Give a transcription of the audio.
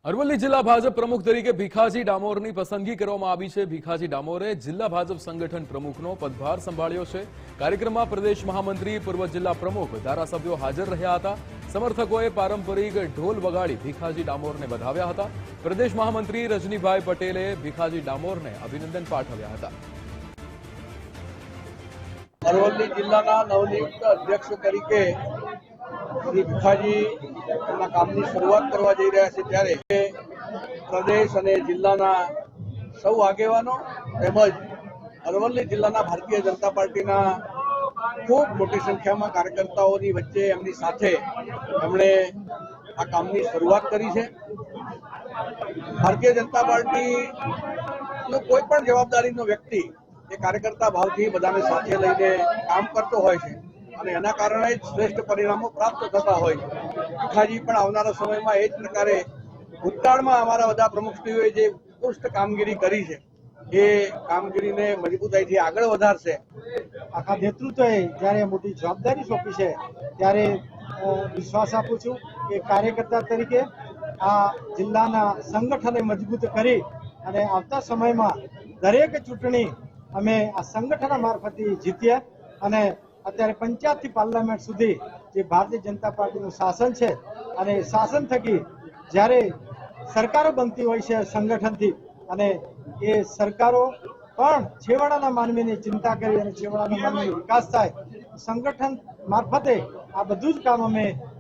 અરવલ્લી જિલ્લા ભાજપ પ્રમુખ તરીકે ભીખાજી ડામોરની પસંદગી કરવામાં આવી છે। ભીખાજી ડામોરે જિલ્લા ભાજપ સંગઠન પ્રમુખનો પદભાર સંભાળ્યો છે। કાર્યક્રમમાં પ્રદેશ મહામંત્રી, પૂર્વ જિલ્લા પ્રમુખ, ધારાસભ્યો હાજર રહ્યા હતા। સમર્થકોએ પારંપરિક ઢોલ વગાડી ભીખાજી ડામોરને વધાવ્યા હતા। પ્રદેશ મહામંત્રી રજનીભાઈ પટેલે ભીખાજી ડામોરને અભિનંદન પાઠવ્યા હતા। અરવલ્લી જિલ્લાના નવનિયુક્ત અધ્યક્ષ તરીકે શ્રી ભીખાજી એમના કામની શરૂઆત કરવા જઈ રહ્યા છે, ત્યારે પ્રદેશ અને જિલ્લાના સૌ આગેવાનો તેમજ અરવલ્લી જિલ્લાના ભારતીય જનતા પાર્ટીના ખૂબ મોટી સંખ્યામાં કાર્યકર્તાઓની વચ્ચે એમની સાથે એમણે આ કામની શરૂઆત કરી છે। ભારતીય જનતા પાર્ટીનો કોઈ પણ જવાબદારીનો વ્યક્તિ એ કાર્યકર્તા ભાવથી બધાને સાથે લઈને કામ કરતો હોય છે અને એના કારણે જ શ્રેષ્ઠ પરિણામો પ્રાપ્ત થતા હોય છે। ભીખાજી પણ આવનારા સમયમાં એ જ પ્રકારે ભૂતકાળમાં અમારા બધા પ્રમુખશ્રીઓએ જે ઉત્કૃષ્ટ કામગીરી કરી છે એ કામગીરીને મજબૂતાઈથી આગળ વધારશે। આખા નેતૃત્વએ જ્યારે મોટી જવાબદારી સોંપી છે ત્યારે વિશ્વાસ આપું છું કે કાર્યકર્તા તરીકે આ જિલ્લાના સંગઠનને મજબૂત કરી અને આવતા સમયમાં દરેક ચૂંટણી અમે આ સંગઠન મારફતે જીતીએ અને અત્યારે પંચાયતથી પાર્લામેન્ટ સુધી જે ભારતીય જનતા પાર્ટીનું શાસન છે અને શાસન થકી જ્યારે સરકારો બનતી હોય છે સંગઠનથી, અને એ સરકારો પણ છેવાડાના માનવીની ચિંતા કરી અને છેવાડાના માનવીનો વિકાસ થાય, સંગઠન મારફતે આ બધું જ કામ અમે